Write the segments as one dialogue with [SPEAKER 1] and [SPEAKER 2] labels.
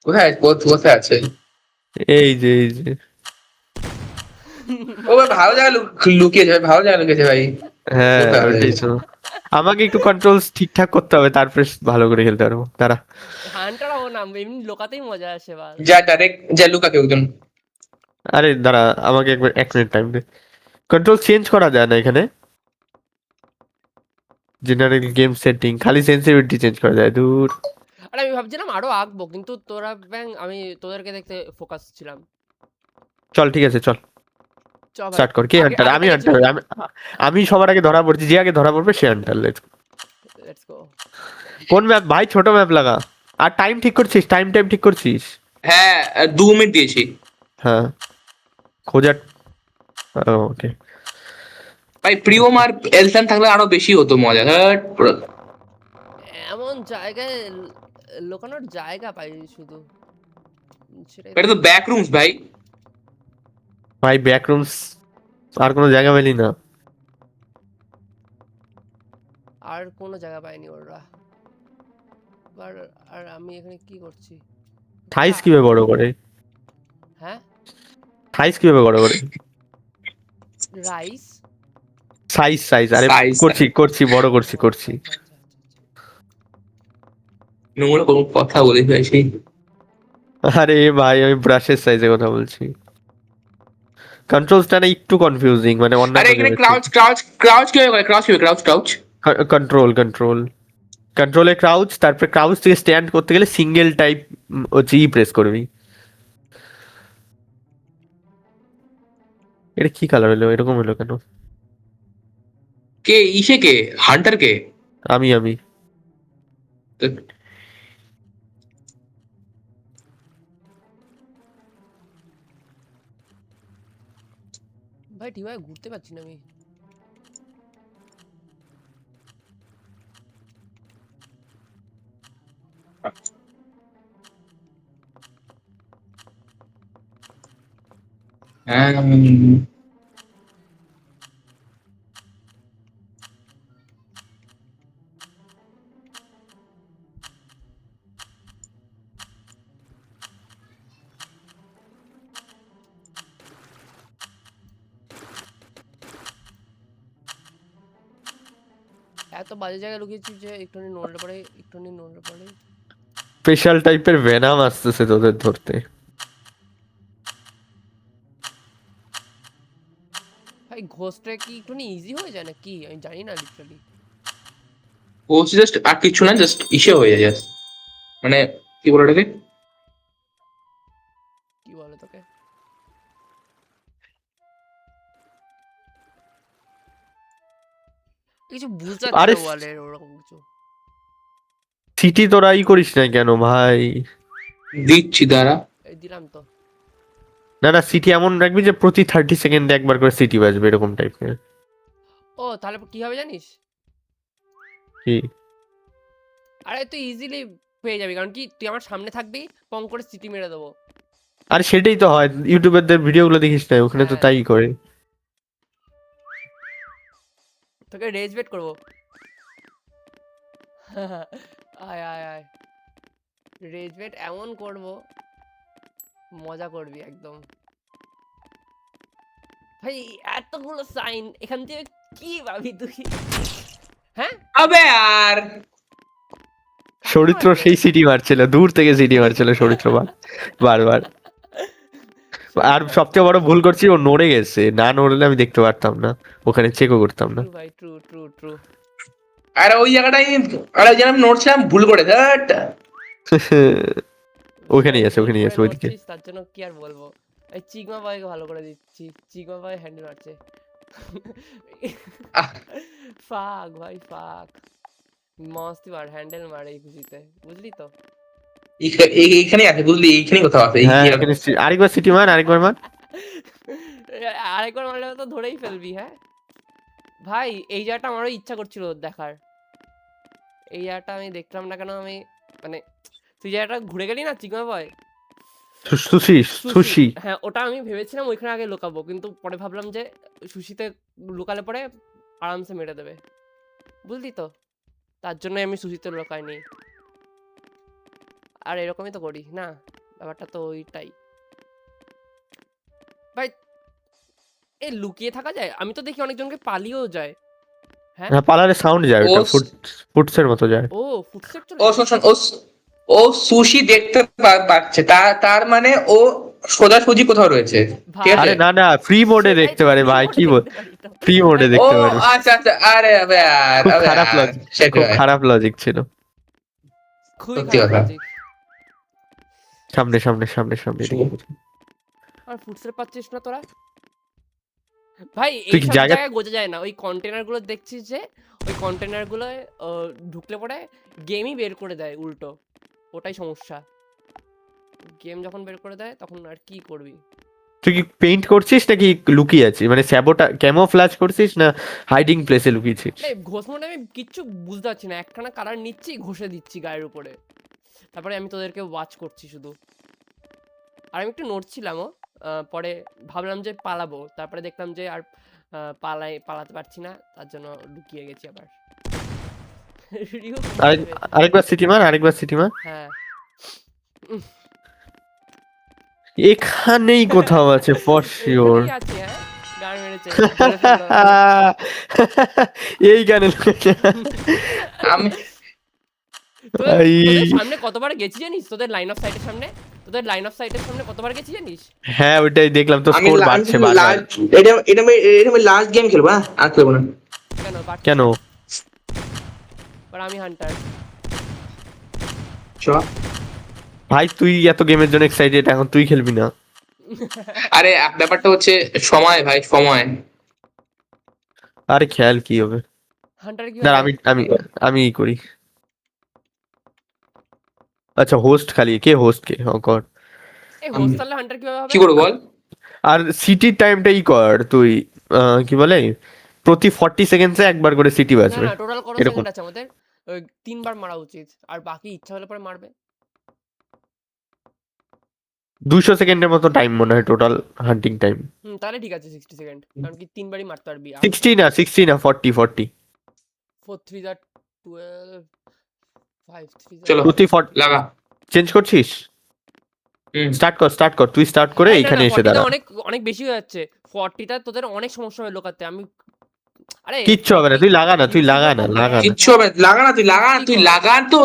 [SPEAKER 1] কোথায় কোথায় আছে?
[SPEAKER 2] এই যে
[SPEAKER 1] ও ভাই ভালো জায়গায় লুকিয়েছে ভাই, ভালো জায়গায় লুকিয়েছে ভাই।
[SPEAKER 2] হ্যাঁ
[SPEAKER 1] কোথায়?
[SPEAKER 2] ওটাই তো। আমাকে একটু কন্ট্রোলস ঠিকঠাক করতে হবে, তারপরে ভালো করে খেলতে পারবো। তারা
[SPEAKER 3] হান্টার হবো না, এমনি লোকাতেই মজা আসে বাল।
[SPEAKER 1] যা ডাইরেক্ট যা লুকা কেউ একজন।
[SPEAKER 2] আরে দাঁড়া, আমাকে একবার 1 মিনিট টাইম দে। কন্ট্রোল চেঞ্জ করা যায় না এখানে? জেনারেল গেম সেটিং, খালি সেন্সিটিভিটি চেঞ্জ করা যায়, দূর।
[SPEAKER 3] আরে আমি ভাবছিলাম আরো আঁকবো, কিন্তু তোরা ব্যাং আমি তোদেরকে দেখতে ফোকাস ছিলাম।
[SPEAKER 2] চল ঠিক আছে, চল
[SPEAKER 3] চ ভাই
[SPEAKER 2] স্টার্ট কর। কে
[SPEAKER 3] আগে
[SPEAKER 2] হান্টার? আমি
[SPEAKER 3] আগেরটা
[SPEAKER 2] হান্টার। আমি সবার আগে ধরা পড়ছি, যে আগে ধরা পড়বে সে হান্টার।
[SPEAKER 3] Let's go.
[SPEAKER 2] কোন ম্যাপ ভাই? ছোট ম্যাপ লাগা। আর টাইম ঠিক করছিস? টাইম ঠিক করছিস?
[SPEAKER 1] হ্যাঁ 2 মিনিট দিয়েছি।
[SPEAKER 2] হ্যাঁ, খোঁজার। ওকে।
[SPEAKER 1] ভাই প্রিয়ম আর এলসান থাকলে আরো বেশি হতো মজা। হ্যাট পুরো।
[SPEAKER 3] এমন জায়গায় লোকানোর জায়গা পাই শুধু, সেটাই
[SPEAKER 1] এটা তো
[SPEAKER 3] প্রবলেম।
[SPEAKER 1] ব্যাক রুমস ভাই।
[SPEAKER 2] ভাই ব্যাকরুমস আর কোনো জায়গা পেলি না?
[SPEAKER 3] আর কোনো জায়গা পাইনি ওরা। আর আর আমি এখানে কি করছি?
[SPEAKER 2] থাইস কিভাবে বড় করে?
[SPEAKER 3] হ্যাঁ,
[SPEAKER 2] থাইস কিভাবে বড় করে?
[SPEAKER 3] রাইস।
[SPEAKER 2] সাইজ সাইজ, আরে
[SPEAKER 1] সাইজ
[SPEAKER 2] করছি বড় করছি।
[SPEAKER 3] আচ্ছা আচ্ছা আচ্ছা আচ্ছা।
[SPEAKER 1] নোংরা কোনো কথা বলিস ভাই সেই।
[SPEAKER 2] আরে ভাই আমি ব্রাশের সাইজে কথা বলছি। কন্ট্রোলসটা না একটু কনফিউজিং, মানে
[SPEAKER 1] আরে
[SPEAKER 2] অন্যান্য
[SPEAKER 1] এখানে
[SPEAKER 2] গেমের থেকে।
[SPEAKER 1] ক্রাউচ কিভাবে করে? ক্রাউচ।
[SPEAKER 2] কন্ট্রোলে ক্রাউচ, তারপরে ক্রাউচ থেকে স্ট্যান্ড করতে গেলে সিঙ্গেল টাইপ হচ্ছে প্রেস করবি। এটা কি কালার হলো? এরকম হলো কেন?
[SPEAKER 1] কে ইসে কে? হান্টার কে?
[SPEAKER 2] আমি
[SPEAKER 3] ভাই ঠিকভাবে ঘুরতে পারছি না আমি।
[SPEAKER 1] হ্যাঁ
[SPEAKER 3] এত বাজে জায়গায় লুকিয়েছি যে একটুখানি নড়লে পরে।
[SPEAKER 2] স্পেশাল টাইপের ভেনাম আসতেছে তোদের ধরতে।
[SPEAKER 3] ভাই ঘোস্টটা কি একটুখানি ইজি হয়ে যায় না কি? আমি জানি না লিটারালি।
[SPEAKER 1] ও জাস্ট আর কিছু না, জাস্ট ইসে হয়ে যায় জাস্ট। মানে কি বলে এটাকে?
[SPEAKER 3] কি বলে তোকে? কিছু বুঝতে পারছি
[SPEAKER 2] আরে
[SPEAKER 3] না ওয়ালের ওরকম কিছু।
[SPEAKER 2] সিটি তোরা করিস না কেন ভাই?
[SPEAKER 1] দিচ্ছি দ্বারা।
[SPEAKER 3] এই দিলাম তো।
[SPEAKER 2] না সিটি এমন রাখবি যে প্রতি 30 সেকেন্ডে একবার করে সিটি বাজবে, এরকম টাইপের।
[SPEAKER 3] ও তাহলে কি হবে জানিস?
[SPEAKER 2] কি?
[SPEAKER 3] আরে তুই ইজিলি পেয়ে যাবি, কারণ কি তুই আমার সামনে থাকবি, পং করে সিটি মেরে দেবো।
[SPEAKER 2] আরে সেটাই তো হয়, ইউটিউবারদের ভিডিওগুলো দেখিস না? ওখানে তো
[SPEAKER 3] হ্যাঁ,
[SPEAKER 2] তাই করে।
[SPEAKER 3] তোকে রেজ বেট করবো। আয় আয় আয়, রেজ বেট এমন করবো, মজা করবি একদম। ভাই এতগুলো সাইন এখান থেকে কি ভাবি তুই? হ্যাঁ,
[SPEAKER 1] আবে আর
[SPEAKER 2] চরিত্র সেই সিটি মারছিল, দূর থেকে সিটি মারছিল চরিত্র বারবার। আর সবচেয়ে বড় ভুল করছি, ও নড়ে গেছে, না নড়লে আমি দেখতে পারতাম না, ওখানে চেকও করতাম না।
[SPEAKER 3] ট্রু ভাই, ট্রু ট্রু ট্রু।
[SPEAKER 1] আরে ওই জায়গাটাই, আরে ওই জায়গায় আমি নড়ছিলাম ভুল করে ধ্যাট।
[SPEAKER 2] ওখানেই আছে,
[SPEAKER 3] ভুল
[SPEAKER 2] ওখানেই
[SPEAKER 3] করে
[SPEAKER 2] আছে, ওইদিকে।
[SPEAKER 3] নড়ছিস তার জন্য কি আর বলবো। এই চিগমা বয়কে ভালো করে দিচ্ছি, চিগমা বয় হ্যান্ডেল মারছে। ফাক ভাই ফাক, মস্তি মার হ্যান্ডেল মার এই খুশিতে, বুঝলি তো?
[SPEAKER 1] এইখানেই আছে বুঝলি, এইখানেই কোথাও আছে
[SPEAKER 2] হ্যাঁ এখানে আরেকবার সিটি মার, আরেকবার মার।
[SPEAKER 3] আরেকবার মারলে তো ধরেই ফেলবি। হ্যাঁ ভাই, এই জায়গাটা আমারও ইচ্ছা করছিল দেখার। এই জায়গাটা আমি দেখলাম না কেন আমি, মানে তুই জায়গাটা ঘুরে গেলি না sigma boy.
[SPEAKER 2] Sushi
[SPEAKER 3] sushi,
[SPEAKER 2] sushi.
[SPEAKER 3] হ্যাঁ ওটা আমি ভেবেছিলাম ওইখানে আগে লুকাবো, কিন্তু পরে ভাবলাম যে সুশিতে লুকালে পরে আরামসে মেরে দেবে, বুঝলি তো? তার জন্য আমি সুশিতে লুকাইনি। আর এরকমই তো করি না। ব্যাপারটা তো ওইটাই ভাই। এ লুকিয়ে থাকা যায়? আমি তো দেখি অনেকজনকে পালিয়েও যায়। হ্যাঁ
[SPEAKER 2] হ্যাঁ, পালারে সাউন্ড যায়,
[SPEAKER 1] ও
[SPEAKER 2] ওটা ফুটসের মতো যায়।
[SPEAKER 3] ও ফুটস্টেপ চলে
[SPEAKER 1] ও
[SPEAKER 3] যায়।
[SPEAKER 1] শোন শোন, ও সুশি দেখতে পাচ্ছে, তার তার মানে ও সোজাসুজি কোথাও রয়েছে, ঠিক
[SPEAKER 3] ভাই
[SPEAKER 1] আছে?
[SPEAKER 2] আরে না না, ফ্রি মোডে
[SPEAKER 3] সেটাই
[SPEAKER 2] দেখতে
[SPEAKER 3] তো
[SPEAKER 2] পারে
[SPEAKER 3] ফ্রি
[SPEAKER 2] ভাই,
[SPEAKER 3] মোডে
[SPEAKER 2] কি বল,
[SPEAKER 3] দেখতে পারি তো।
[SPEAKER 2] ফ্রি মোডে
[SPEAKER 3] ভাই
[SPEAKER 1] ও
[SPEAKER 2] দেখতে পারে।
[SPEAKER 1] আচ্ছা আচ্ছা, আরে আবে আর
[SPEAKER 2] খুব
[SPEAKER 1] আবে
[SPEAKER 2] খারাপ
[SPEAKER 1] আর
[SPEAKER 2] লজিক, খুব
[SPEAKER 1] সেটাই,
[SPEAKER 2] খারাপ লজিক ছিল।
[SPEAKER 3] খুবই
[SPEAKER 1] সত্যি
[SPEAKER 3] খারাপ
[SPEAKER 1] কথা।
[SPEAKER 3] লজিক।
[SPEAKER 2] সামনে সামনে সামনে সামনে এদিকে।
[SPEAKER 3] আর ফুটস্টেপ পাচ্ছিস না তোরা? ভাই
[SPEAKER 2] তুই কি
[SPEAKER 3] এইসব
[SPEAKER 2] জায়গা,
[SPEAKER 3] জায়গায় গোজা যায় না। ওই কন্টেনার গুলো দেখছিস যে, ওই কন্টেনার গুলো ঢুকলে পরে গেমই বের করে দেয় উল্টো। ওটাই সমস্যা। গেম যখন বের করে দেয় তখন আর কি করবি?
[SPEAKER 2] তুই কি পেইন্ট করছিস নাকি লুকিয়ে আছিস, মানে স্যাবোটা ক্যামোফ্ল্যাজ করছিস না হাইডিং প্লেসে লুকিয়েছিস?
[SPEAKER 3] এই ঘোষ মোডে আমি কিচ্ছু বুঝতে পারছি না। একখানা কালার নিচ্ছি, ঘষে দিচ্ছি গায়ের উপরে। তারপরে আমি তোদেরকে ওয়াচ করছি শুধু। আর আমি একটু নড়ছিলামও। পরে ভাবলাম যে পালাবো, তারপরে দেখলাম যে আর পালাতে পারছি না, তার জন্য লুকিয়ে গেছি আবার। রিও খুঁজে পেয়েছে।
[SPEAKER 2] আরেকবার সিটি মার, আরেকবার সিটি মার।
[SPEAKER 3] হ্যাঁ
[SPEAKER 2] এখানেই কোথাও আছে ফর শিওর।
[SPEAKER 3] এখানেই আছে। হ্যাঁ গান মেরেছে, ধরে ফেললো।
[SPEAKER 2] এই গানে
[SPEAKER 1] আমি
[SPEAKER 3] তোদের
[SPEAKER 2] এই,
[SPEAKER 3] তোদের সামনে কতবার গেছি জানিস? তোদের লাইন অফ সাইটের সামনে, তোদের লাইন অফ সাইটের সামনে কতবার গেছি জানিস?
[SPEAKER 2] হ্যাঁ ওইটাই দেখলাম, তো
[SPEAKER 1] আমি
[SPEAKER 2] স্কোর বাড়ছে বারবার।
[SPEAKER 1] এটা এটা এটা আমি লাস্ট গেম খেলবো, হ্যাঁ আর খেলবো না।
[SPEAKER 3] কেন পারছিস
[SPEAKER 2] কেন?
[SPEAKER 3] না? আর আমি হান্টার।
[SPEAKER 1] চ।
[SPEAKER 2] ভাই তুই এত গেমের জন্য এক্সাইটেড, এখন তুই খেলবি না?
[SPEAKER 1] আরে ব্যাপারটা হচ্ছে সময় ভাই, সময়।
[SPEAKER 2] আরে খেয়াল কি হবে,
[SPEAKER 3] হান্টার কি
[SPEAKER 2] দাঁড়া
[SPEAKER 3] হয়?
[SPEAKER 2] আমি ই করি। আচ্ছা হোস্ট খালি, কে হোস্ট কে কর।
[SPEAKER 3] এই হোস্ট তাহলে হান্টার কিভাবে হবে?
[SPEAKER 1] কি করবো বল?
[SPEAKER 2] আর সিটির টাইমটাই কর তুই, কি বলে, প্রতি 40 সেকেন্ডসে একবার করে সিটি
[SPEAKER 3] না
[SPEAKER 2] বাজবে
[SPEAKER 3] না, টোটাল কত
[SPEAKER 2] এরকম।
[SPEAKER 3] সেকেন্ড আছে আমাদের? 3 বার মারা উচিত, আর বাকি ইচ্ছা হলে পরে মারবে।
[SPEAKER 2] 200 সেকেন্ডের মতো টাইম মনে হয় টোটাল হান্টিং টাইম।
[SPEAKER 3] তাহলে ঠিক আছে 60 সেকেন্ড, কারণ কি 3 বারই মারতে পারবি।
[SPEAKER 2] 60 না 40।
[SPEAKER 3] 4 3 যা 12, 5 3 যা
[SPEAKER 1] চলো
[SPEAKER 2] প্রতি 40
[SPEAKER 1] লাগা।
[SPEAKER 2] চেঞ্জ করছিস?
[SPEAKER 1] হুম।
[SPEAKER 2] স্টার্ট কর তুই, স্টার্ট করে
[SPEAKER 3] না না,
[SPEAKER 2] এখানে এসে
[SPEAKER 3] 40টা
[SPEAKER 2] দাঁড়া।
[SPEAKER 3] অনেক অনেক বেশি হয়ে যাচ্ছে। 40টা তোদের অনেক সমস্যা হবে লোকাতে। আমি আরে
[SPEAKER 2] কিচ্ছু হবে না, তুই লাগা না, তুই লাগা না, লাগা না।
[SPEAKER 1] কিচ্ছু হবে না, লাগা না, তুই লাগা না, তুই লাগা তো,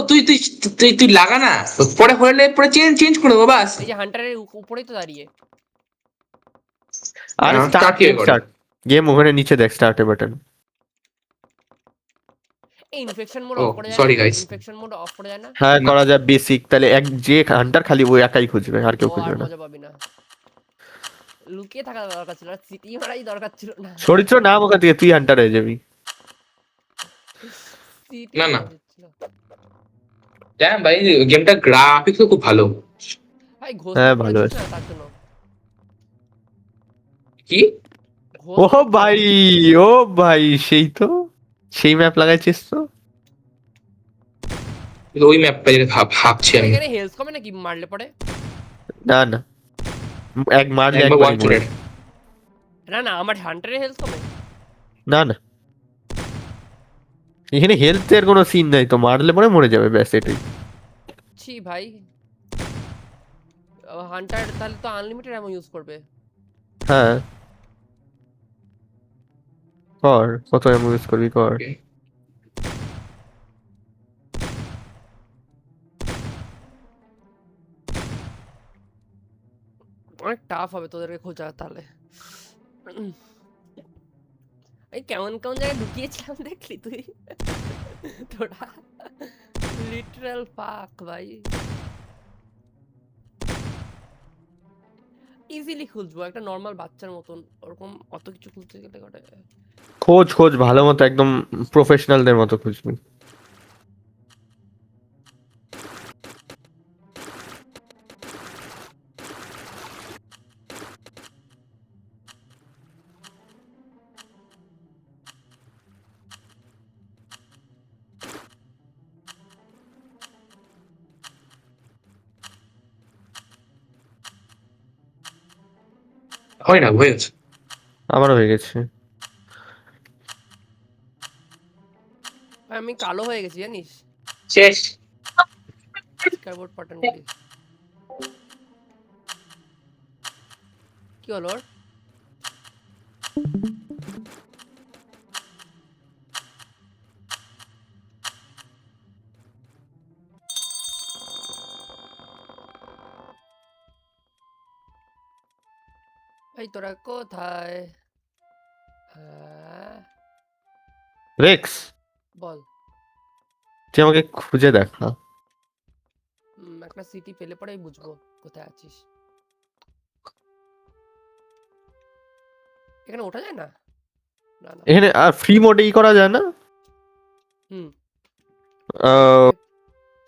[SPEAKER 1] তুই লাগা না, পরে হলে পরে চেঞ্জ চেঞ্জ করে দেবো বাস।
[SPEAKER 3] এই যে হান্টারের উপরেই তো দাঁড়িয়ে।
[SPEAKER 2] আরে
[SPEAKER 1] হ্যাঁ,
[SPEAKER 2] স্টার্ট,
[SPEAKER 1] start কিভাবে করে?
[SPEAKER 2] গেম ওখানে নিচে দেখ, স্টার্ট বাটন।
[SPEAKER 3] এই ইনফেকশন মোড
[SPEAKER 1] ও
[SPEAKER 3] অফ করে যায় না?
[SPEAKER 1] Sorry guys.
[SPEAKER 3] Infection mode of করে যায় না?
[SPEAKER 2] হ্যাঁ করা যায় বেসিক, তাহলে এক যে হান্টার খালি ওই একাই খুঁজবে, আর কেউ
[SPEAKER 3] ও আর
[SPEAKER 2] খুঁজবে না।
[SPEAKER 3] মজা পাবি না। লুকিয়ে থাকা দরকার ছিল, আর সিটি মারাই দরকার ছিল না।
[SPEAKER 2] চরিত্র নাম ওখান থেকে, তুই হান্টার হয়ে যাবি।
[SPEAKER 3] সিটি
[SPEAKER 1] না, না।
[SPEAKER 3] মারা উচিত ছিল।
[SPEAKER 1] হ্যাঁ ভাই, গেমটা গ্রাফিক্স খুব ভালো।
[SPEAKER 3] ভাই ঘোষ
[SPEAKER 2] হ্যাঁ
[SPEAKER 3] মোড
[SPEAKER 2] ভালো
[SPEAKER 3] করেছিস
[SPEAKER 2] আছে।
[SPEAKER 3] না তার জন্য।
[SPEAKER 1] কি?
[SPEAKER 3] ঘোষ
[SPEAKER 2] ও
[SPEAKER 3] মোড
[SPEAKER 2] ভাই,
[SPEAKER 3] করেছিস।
[SPEAKER 2] ও ভাই, সেই তো, সেই ম্যাপ লাগাইছিস তো।
[SPEAKER 1] ওই ম্যাপটা যেটা ভাবছি
[SPEAKER 3] ভাই
[SPEAKER 1] আমি।
[SPEAKER 3] এখানে হেলথ কমে নাকি মারলে পরে?
[SPEAKER 2] না না, এক মারলে
[SPEAKER 1] একবার
[SPEAKER 2] একবারই
[SPEAKER 1] ওয়ান
[SPEAKER 2] মরে।
[SPEAKER 1] শটেড।
[SPEAKER 3] না না, আমার হান্টারের হেলথ কমে।
[SPEAKER 2] না না, এখানে হেলথের কোনো সিন নাই তো, মারলে পরে মরে যাবে, ব্যাস এটাই।
[SPEAKER 3] ছি ভাই, হান্টার তাহলে তো আনলিমিটেড অ্যামো ইউজ করবে।
[SPEAKER 2] হ্যাঁ কর, কত এমন ইউজ করবি কর।
[SPEAKER 3] অনেক টাফ হবে তোদেরকে খোঁজা তাহলে। এই কেমন কেমন জায়গায় ঢুকিয়েছিলাম দেখলি তুই? তোরা লিটারাল ফাক ভাই। ইজিলি খুঁজবো একটা নর্মাল বাচ্চার মতন, ওরকম অত কিছু খুঁজতে গেলে করে।
[SPEAKER 2] খোঁজ খোঁজ ভালো মতো, একদম প্রফেশনালদের মতো খুঁজবি।
[SPEAKER 1] হয় না, হয়ে গেছে।
[SPEAKER 2] আমারও হয়ে গেছে।
[SPEAKER 3] ভাই আমি কালো হয়ে গেছি জানিস?
[SPEAKER 1] শেষ।
[SPEAKER 3] স্কারবোর্ড বাটনগুলি কি হলো ওর? এই তোরা কোথায়? হ্যাঁ,
[SPEAKER 2] রেক্স,
[SPEAKER 3] বল।
[SPEAKER 2] তুই আমাকে খুঁজে দেখা।
[SPEAKER 3] একটা সিটি পেলে পরেই বুঝবো কোথায় আছিস। এখানে ওঠা যায় না? না না।
[SPEAKER 2] এখানে আর ফ্রি মোডেই করা যায় না?
[SPEAKER 3] হুম।
[SPEAKER 2] আহ,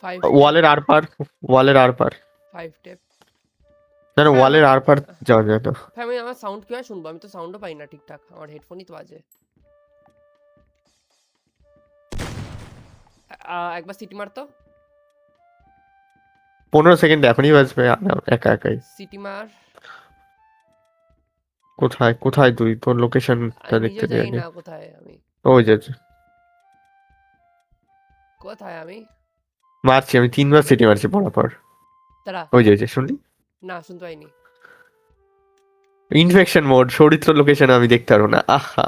[SPEAKER 3] 5
[SPEAKER 2] ওয়ালের আর পার, ওয়ালের আর পার।
[SPEAKER 3] 5 টেপ।
[SPEAKER 2] না না,
[SPEAKER 3] হ্যাঁ,
[SPEAKER 2] ওয়ালের আর পার যাওয়া যায় না।
[SPEAKER 3] আমি আমার সাউন্ড কিভাবে শুনবো? আমি তো সাউন্ডও পাই না ঠিকঠাক, আমার হেডফোনই তো বাজে। একবার সিটি মারতো।
[SPEAKER 2] 15 সেকেন্ড এখনই বাজবে একা একাই।
[SPEAKER 3] সিটি মার।
[SPEAKER 2] কোথায় কোথায় তুই? তোর লোকেশনটা
[SPEAKER 3] আমি
[SPEAKER 2] দেখতে
[SPEAKER 3] নিজেও
[SPEAKER 2] দে
[SPEAKER 3] জানি
[SPEAKER 2] আগে।
[SPEAKER 3] না কোথায় আমি।
[SPEAKER 2] ওই যে যে।
[SPEAKER 3] কোথায় আমি?
[SPEAKER 2] মারছি আমি 3বার সিটি মারছি পরপর।
[SPEAKER 3] দাঁড়া।
[SPEAKER 2] ওই যে শুনলি?
[SPEAKER 3] না, শুনতে পাইনি।
[SPEAKER 2] ইনফেকশন মোড, চরিত্র লোকেশন আমি দেখতে পারবো না। আহা,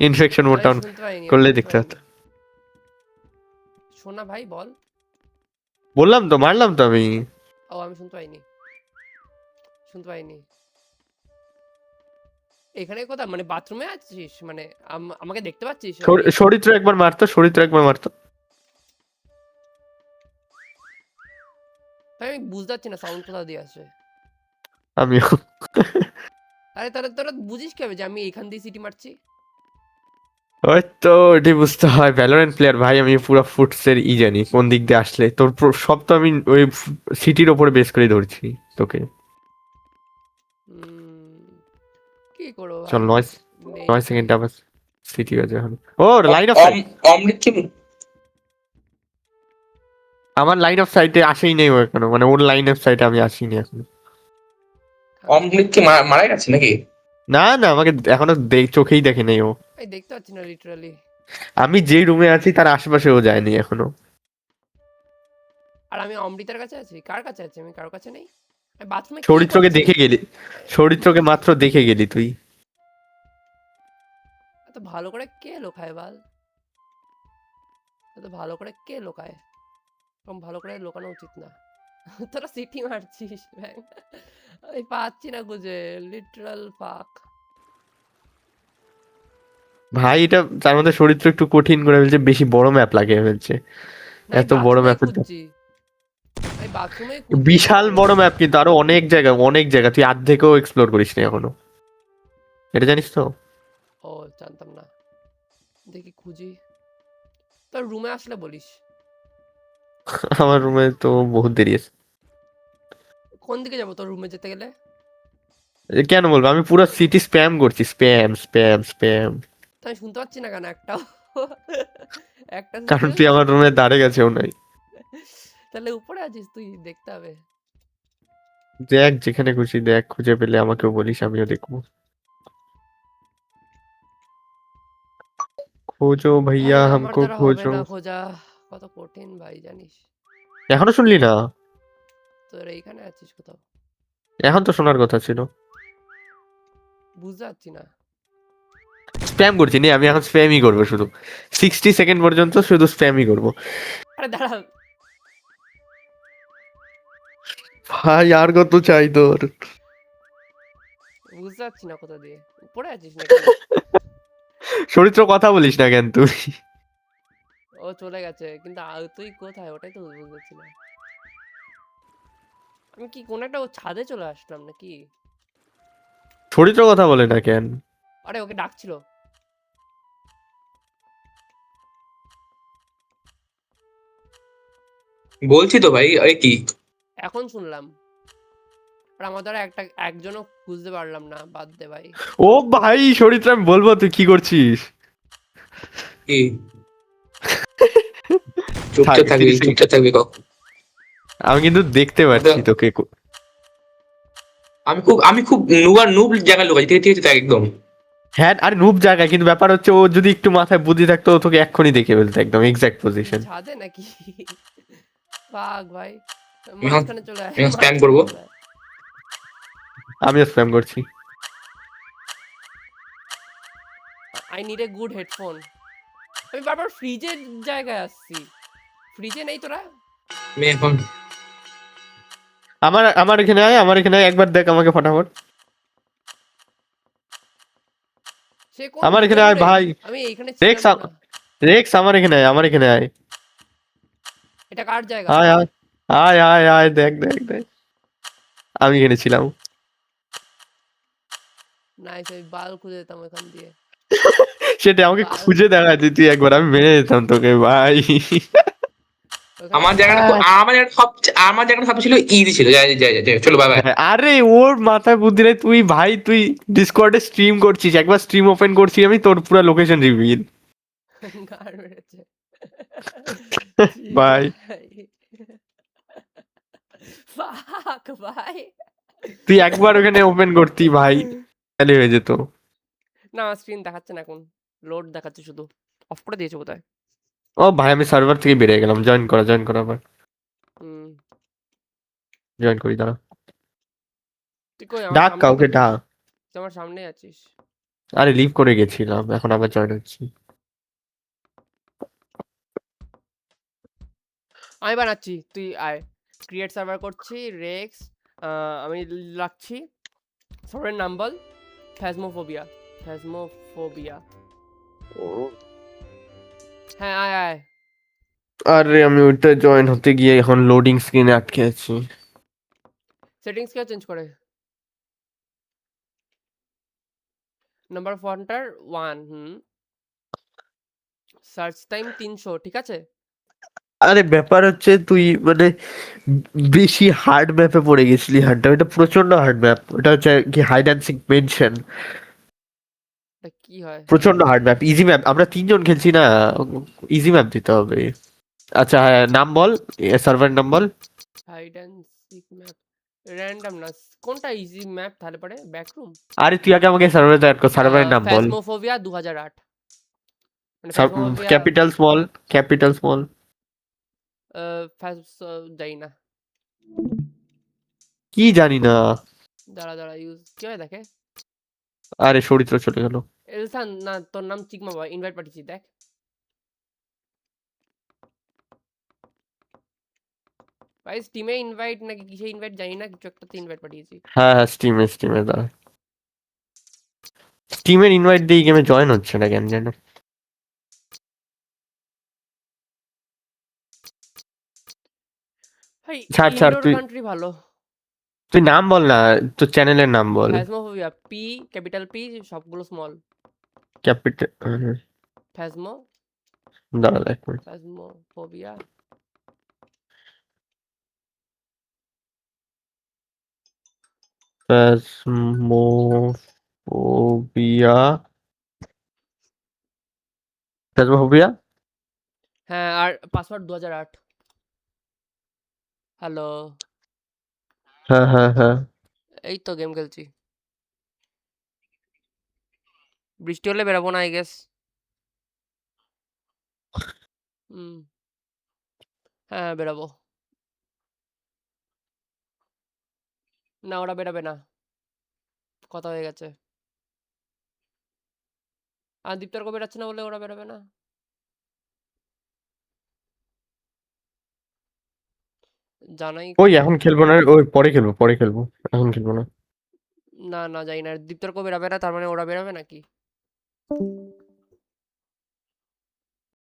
[SPEAKER 2] ইনফেকশন মোডটা
[SPEAKER 3] আমি
[SPEAKER 2] অন
[SPEAKER 3] শুনতে পাইনি,
[SPEAKER 2] করলে
[SPEAKER 3] শুনতে
[SPEAKER 2] দেখতে হতো।
[SPEAKER 3] পাইনি। শোনা ভাই, বল।
[SPEAKER 2] বললাম তো, মারলাম তো আমি।
[SPEAKER 3] ও, আমি শুনতে পাইনি, শুনতে পাইনি। এখানে কোথায়, মানে বাথরুমে আছিস? মানে আমাকে দেখতে পাচ্ছিস?
[SPEAKER 2] চরিত্র একবার মারতো, চরিত্র একবার মারতো।
[SPEAKER 3] ভাই, আমি বুঝতে পারছি না সাউন্ড কোথা দিয়ে আসে।
[SPEAKER 2] আমিও।
[SPEAKER 3] আরে তাহলে তোরা বুঝিস কিভাবে যে আমি এখান দিয়ে সিটি মারছি?
[SPEAKER 2] ওই তো এটি বুঝতে হয়, ভ্যালোরেন্ট প্লেয়ার ভাই, আমি পুরো ফুটসের জানি কোন দিক দিয়ে আসলে তোর সব তো আমি ওই সিটির ওপরে বেস করে ধরছি তোকে।
[SPEAKER 3] কি করবো
[SPEAKER 2] চল,
[SPEAKER 3] ভাই?
[SPEAKER 2] 9 সেকেন্ড আবার সিটি আছে এখন। ও লাইন অফ সাইট,
[SPEAKER 1] অমৃত কি
[SPEAKER 2] আমার লাইন অফ সাইটে আসেই নেই ও এখনো, মানে ওর লাইন অফ সাইটে আমি আসিনি এখনো।
[SPEAKER 1] অমৃত কি মারা গেছে নাকি?
[SPEAKER 2] না না, আমাকে এখনো চোখেই দেখে নেই ও।
[SPEAKER 3] ভাই, দেখতে পাচ্ছি না লিটারালি।
[SPEAKER 2] আমি যে রুমে আছি তার আশেপাশে ও যায়নি এখনো।
[SPEAKER 3] আর আমি অমৃতার কাছে আছি? কার কাছে আছি আমি? কারোর কাছে নেই। আমি বাথরুমে কি
[SPEAKER 2] চরিত্রকে
[SPEAKER 3] করছি?
[SPEAKER 2] দেখে গেলি, চরিত্রকে মাত্র দেখে গেলি তুই।
[SPEAKER 3] এত ভালো করে কে লোকায় বল? এত ভালো করে কে লোকায়? এরকম ভালো করে লোকানো উচিত না। তোরা সিটি মারছিস ভাই, আমি পাচ্ছি না খুঁজে, লিটারাল ফাক।
[SPEAKER 2] ভাই এটা তার মধ্যে চরিত্র একটু কঠিন করে ফেলছে, বেশি বড় ম্যাপ লাগিয়ে ফেলছে।
[SPEAKER 3] না,
[SPEAKER 2] এত বড় ম্যাপের
[SPEAKER 3] খুঁজছি, আমি বাথরুমে খুঁজছি।
[SPEAKER 2] বিশাল বড় ম্যাপ, কিন্তু আরো অনেক জায়গা, অনেক জায়গা তুই অর্ধেকও এক্সপ্লোর করিস নি এখনো, এটা জানিস তো?
[SPEAKER 3] ও, জানতাম না। দেখি খুঁজি। তোর রুমে আসলে বলিস।
[SPEAKER 2] আমার রুমে তো বহুত দেরি আছে।
[SPEAKER 3] কোন দিকে যাবো তোর রুমে যেতে গেলে?
[SPEAKER 2] কেন বলবো, আমি পুরো সিটি স্প্যাম করছি, স্প্যাম স্প্যাম স্প্যাম।
[SPEAKER 3] তো আমি শুনতে পাচ্ছি না কেন একটাও? একটা
[SPEAKER 2] কারণ
[SPEAKER 3] শুনতে
[SPEAKER 2] তুই আমার রুমে দাঁড়িয়ে গেছেও নাই।
[SPEAKER 3] তাহলে উপরে আছিস তুই, দেখতে হবে।
[SPEAKER 2] দেখ যেখানে খুশি দেখ, খুঁজে পেলে আমাকেও বলিস, আমিও দেখবো। খোঁজো ভাইয়া,
[SPEAKER 3] ভাই, আমার
[SPEAKER 2] হামকো
[SPEAKER 3] দ্বারা হবে
[SPEAKER 2] খোঁজো।
[SPEAKER 3] না খোঁজা, কত কঠিন ভাই জানিস।
[SPEAKER 2] এখনো শুনলি না?
[SPEAKER 3] তোর এইখানে আছিস কোথাও?
[SPEAKER 2] এখন তো শোনার কথা ছিল।
[SPEAKER 3] বুঝতে পারছি না।
[SPEAKER 2] স্প্যাম করছি নে, আমি এখন স্প্যামই করবো শুধু, 60 সেকেন্ড পর্যন্ত শুধু স্প্যামই করবো।
[SPEAKER 3] আরে দাঁড়া।
[SPEAKER 2] ভাই আর কত চাই তোর?
[SPEAKER 3] বুঝতে পারছি না কোথা দিয়ে উপরে আছিস নাকি?
[SPEAKER 2] চরিত্র কথা বলিস না কেন তুই?
[SPEAKER 3] ও চলে গেছে, কিন্তু তুই কোথায় ওটাই তো বুঝতে পারছি না। আমি কি কোন একটা ছাদে চলে আসলাম নাকি?
[SPEAKER 2] চরিত্র কথা বলে না কেন?
[SPEAKER 3] আরে ওকে ডাকছিল।
[SPEAKER 1] বলছি তো ভাই, এই কি
[SPEAKER 3] এখন শুনলাম। আর আমার দ্বারা একজনও খুঁজতে পারলাম না, বাদ দে ভাই।
[SPEAKER 2] ও ভাই চরিত্র, আমি বলবো তুই কি করছিস।
[SPEAKER 1] কি
[SPEAKER 2] থাক,
[SPEAKER 1] চুপচাপ থাকবি,
[SPEAKER 2] 30 সেকেন্ড।
[SPEAKER 1] চুপচাপ থাকবি কক।
[SPEAKER 2] আমি কিন্তু দেখতে পাচ্ছি তোকে।
[SPEAKER 1] আমি খুব নুব জায়গায় লোক, ঠিক ঠিক আছে একদম।
[SPEAKER 2] হ্যাঁ আরে নুব জায়গায়, কিন্তু ব্যাপার হচ্ছে ও যদি একটু মাথায় বুদ্ধি থাকতো ও তোকে এক্ষুনি দেখে ফেলতো একদম এক্সাক্ট পজিশন।
[SPEAKER 3] ছাদে নাকি? পাক ভাই,
[SPEAKER 1] আমি এখন
[SPEAKER 3] মাঝখানে চলে আয়,
[SPEAKER 1] আমি স্প্যাম
[SPEAKER 3] মাঝখানে
[SPEAKER 1] করবো।
[SPEAKER 3] চলে আয়।
[SPEAKER 2] আমিও স্প্যাম করছি।
[SPEAKER 3] I need a good headphone. আমি বারবার ফ্রিজের জায়গায় আসছি। ফ্রিজে নেই তোরা?
[SPEAKER 1] আমি এখন
[SPEAKER 2] আমার এখানে আয়, আমার এখানে আয়, একবার দেখ আমাকে ফটাফট।
[SPEAKER 3] সে কোন
[SPEAKER 2] আমার এখানে আয়
[SPEAKER 3] ভিতরে?
[SPEAKER 2] ভাই।
[SPEAKER 3] আমি এইখানে
[SPEAKER 2] রেক্স
[SPEAKER 3] ছিলাম না।
[SPEAKER 2] রেক্স আমার এখানে আয়, আমার এখানে আয়।
[SPEAKER 3] এটা কার জায়গা?
[SPEAKER 2] আয় আয় আয় আয় আয়, দেখ দেখ দেখ, আমি এখানে ছিলাম।
[SPEAKER 3] নাইস, আমি বাল খুঁজে যেতাম এখান দিয়ে।
[SPEAKER 2] সেটা আমাকে
[SPEAKER 3] বাল
[SPEAKER 2] খুঁজে দেখা যেত একবার, আমি মেরে যেতাম তোকে ভাই।
[SPEAKER 3] ওখানে
[SPEAKER 1] আমার জায়গাটা আমার জায়গাটা সব ছিল ইজি ছিল। যাই যাই যাই যাই, চলো বাই বাই।
[SPEAKER 2] আরে ওর মাথায় বুদ্ধি নেই, তুই ভাই তুই ডিসকর্ডে স্ট্রিম করছিস, একবার স্ট্রিম ওপেন করছি আমি, তোর পুরো লোকেশন রিভিল।
[SPEAKER 3] গার মেরেছে। জি
[SPEAKER 2] ভাই
[SPEAKER 3] ভাই। ফাক ভাই।
[SPEAKER 2] তুই একবার ওখানে ওপেন করতি ভাই, তাহলে হয়ে যেত।
[SPEAKER 3] না, আমার স্ক্রিন দেখাচ্ছে না এখন। লোড দেখাচ্ছে শুধু। অফ করে দিয়েছে বোধহয়।
[SPEAKER 2] ও ভাই আমি সার্ভার থেকে বেরিয়ে গেলাম, জয়েন করা আবার,
[SPEAKER 3] হুম।
[SPEAKER 2] জয়েন করি দাঁড়া।
[SPEAKER 3] তুই কই? আমার
[SPEAKER 2] ডাক
[SPEAKER 3] সামনে
[SPEAKER 2] কাউকে
[SPEAKER 3] তো।
[SPEAKER 2] ডাক।
[SPEAKER 3] তুই আমার সামনে আছিস।
[SPEAKER 2] আরে লিভ করে গেছিলাম, এখন আবার জয়েন হচ্ছি।
[SPEAKER 3] আমি বানাচ্ছি, তুই আয়। ক্রিয়েট সার্ভার করছি, রেক্স। আমি রাখছি। সার্ভারের নাম বল। ফ্যাজমোফোবিয়া। ফ্যাজমোফোবিয়া। হ্যাঁ, আয় আয়।
[SPEAKER 2] আরে আমি ওইটা জয়েন হতে গিয়ে এখন লোডিং স্ক্রিনে আটকে আছি।
[SPEAKER 3] সেটিংস কে চেঞ্জ করে? নাম্বার ফন্টার 1। সার্চ টাইম 300, ঠিক আছে?
[SPEAKER 2] আরে ব্যাপার হচ্ছে তুই মানে বেশি হার্ড ম্যাপে পড়ে গেছিলি, হার্ডটা এটা প্রচন্ড হার্ড ম্যাপ, ওটা হচ্ছে কি হাইড অ্যান্ড সিক মেনশন,
[SPEAKER 3] এটা কি হয়?
[SPEAKER 2] প্রচন্ড হার্ড ম্যাপ। ইজি ম্যাপ, আমরা তিনজন খেলছি না, ইজি ম্যাপ দিতে হবে। আচ্ছা হ্যাঁ, নাম বল, সার্ভার নাম বল।
[SPEAKER 3] Hide and seek map. Random না। কোনটা ইজি ম্যাপ তাহলে পরে? ব্যাকরুম।
[SPEAKER 2] আরে তুই আগে আমাকে সার্ভারে অ্যাড কর, সার্ভারের নাম বল।
[SPEAKER 3] ফ্যাজমোফোবিয়া 2008। মানে ফ্যাজমোফোবিয়া।
[SPEAKER 2] Capital small.
[SPEAKER 3] ফ্যাজ যাই না।
[SPEAKER 2] কি জানি না।
[SPEAKER 3] দাঁড়া দাঁড়া, ইউজ কি হয় দেখে।
[SPEAKER 2] আরে চরিত্র চলে গেল।
[SPEAKER 3] এলসান না, তোর নাম চিকমা বাবা, ইনভাইট পাঠিয়েছি দেখ। ভাই স্টিমে ইনভাইট নাকি কিসে ইনভাইট জানি না, কিছু একটাতে ইনভাইট পাঠিয়েছি।
[SPEAKER 2] হ্যাঁ হ্যাঁ, স্টিমে দাঁড়া, স্টিমের ইনভাইট দিয়ে গেমে জয়েন হচ্ছে না কেন জানো।
[SPEAKER 3] ভাই
[SPEAKER 2] ছাড়
[SPEAKER 3] ইনডোর
[SPEAKER 2] তুই,
[SPEAKER 3] কান্ট্রি ভালো।
[SPEAKER 2] তুই নাম বল না, তোর চ্যানেলের নাম বল।
[SPEAKER 3] ফ্যাজমোফোবিয়া, পি ক্যাপিটাল পি, সবগুলো স্মল।
[SPEAKER 2] ক্যাপিটাল,
[SPEAKER 3] ফ্যাজমো
[SPEAKER 2] দাঁড়া এক মিনিট।
[SPEAKER 3] ফ্যাজমোফোবিয়া।
[SPEAKER 2] ফ্যাসমোফোবিয়া, ফ্যাসমোফোবিয়া।
[SPEAKER 3] হ্যাঁ, আর পাসওয়ার্ড 2008। হ্যালো।
[SPEAKER 2] হ্যাঁ হ্যাঁ হ্যাঁ।
[SPEAKER 3] এই তো গেম খেলছি। বৃষ্টি হলে বেরোবো না আই গেস। হুম। হ্যাঁ বেরোবো। না, ওরা বেরোবে না। কথা হয়ে গেছে। আর দীপ্তর্ক বেরোচ্ছে না বলে ওরা বেরোবে না। জানাই
[SPEAKER 2] ওই
[SPEAKER 3] কথা।
[SPEAKER 2] এখন খেলবো না, ওই পরে খেলবো, এখন খেলবো না।
[SPEAKER 3] না না, যাই না, দীপ্তর্ক বেরোবে না তার মানে ওরা বেরোবে নাকি?